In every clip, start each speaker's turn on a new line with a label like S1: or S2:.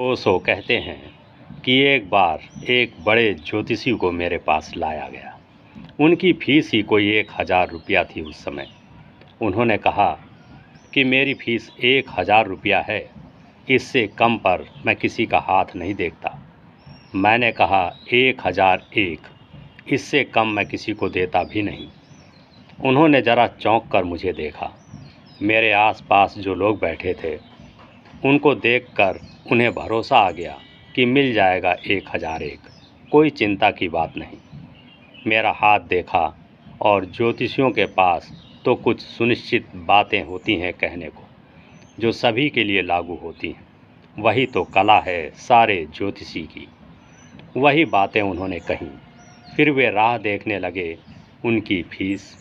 S1: ओशो कहते हैं कि एक बार एक बड़े ज्योतिषी को मेरे पास लाया गया। उनकी फीस ही कोई 1000 रुपया थी उस समय। उन्होंने कहा कि मेरी फीस 1000 रुपया है, इससे कम पर मैं किसी का हाथ नहीं देखता। मैंने कहा 1001, इससे कम मैं किसी को देता भी नहीं। उन्होंने ज़रा चौंक कर मुझे देखा। मेरे आसपास जो लोग बैठे थे उनको देखकर उन्हें भरोसा आ गया कि मिल जाएगा 1001, कोई चिंता की बात नहीं। मेरा हाथ देखा और ज्योतिषियों के पास तो कुछ सुनिश्चित बातें होती हैं कहने को, जो सभी के लिए लागू होती हैं। वही तो कला है सारे ज्योतिषी की। वही बातें उन्होंने कहीं। फिर वे राह देखने लगे उनकी फीस।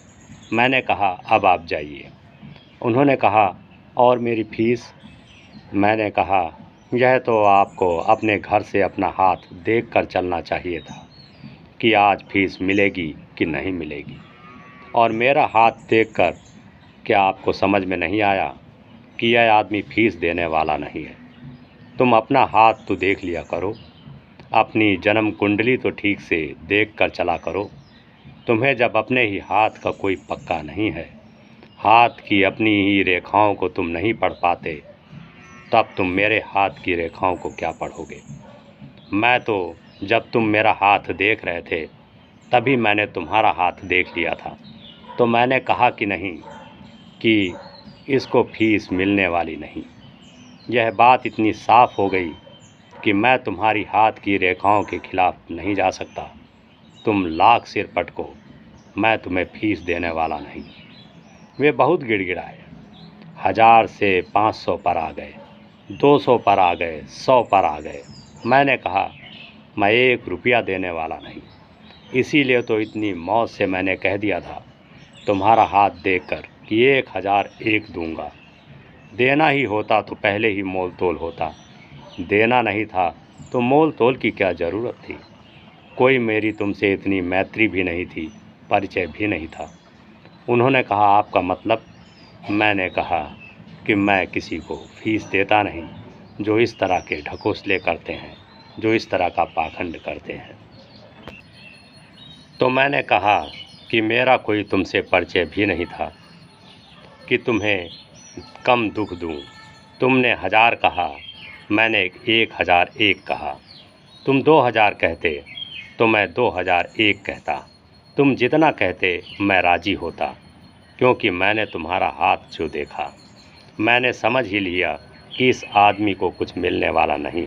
S1: मैंने कहा अब आप जाइए। उन्होंने कहा और मेरी फीस? मैंने कहा यह तो आपको अपने घर से अपना हाथ देख कर चलना चाहिए था कि आज फीस मिलेगी कि नहीं मिलेगी। और मेरा हाथ देखकर क्या आपको समझ में नहीं आया कि यह आदमी फीस देने वाला नहीं है? तुम अपना हाथ तो देख लिया करो, अपनी जन्म कुंडली तो ठीक से देख कर चला करो। तुम्हें जब अपने ही हाथ का कोई पक्का नहीं है, हाथ की अपनी ही रेखाओं को तुम नहीं पढ़ पाते, तब तुम मेरे हाथ की रेखाओं को क्या पढ़ोगे? मैं तो जब तुम मेरा हाथ देख रहे थे तभी मैंने तुम्हारा हाथ देख लिया था। तो मैंने कहा कि नहीं कि इसको फीस मिलने वाली नहीं। यह बात इतनी साफ हो गई कि मैं तुम्हारी हाथ की रेखाओं के खिलाफ नहीं जा सकता। तुम लाख सिर पटको, मैं तुम्हें फीस देने वाला नहीं। वे बहुत गिड़गिड़ाए। 1000 से 500 पर आ गए, 200 पर आ गए, 100 पर आ गए। मैंने कहा मैं 1 रुपया देने वाला नहीं। इसीलिए तो इतनी मौत से मैंने कह दिया था तुम्हारा हाथ देखकर कि 1001 दूंगा। देना ही होता तो पहले ही मोल तोल होता। देना नहीं था तो मोल तोल की क्या ज़रूरत थी? कोई मेरी तुमसे इतनी मैत्री भी नहीं थी, परिचय भी नहीं था। उन्होंने कहा आपका मतलब? मैंने कहा कि मैं किसी को फीस देता नहीं जो इस तरह के ढकोसले करते हैं, जो इस तरह का पाखंड करते हैं। तो मैंने कहा कि मेरा कोई तुमसे परिचय भी नहीं था कि तुम्हें कम दुख दूं। तुमने 1000 कहा, मैंने 1001 कहा। तुम 2000 कहते तो मैं 2001 कहता। तुम जितना कहते मैं राजी होता, क्योंकि मैंने तुम्हारा हाथ जो देखा, मैंने समझ ही लिया कि इस आदमी को कुछ मिलने वाला नहीं।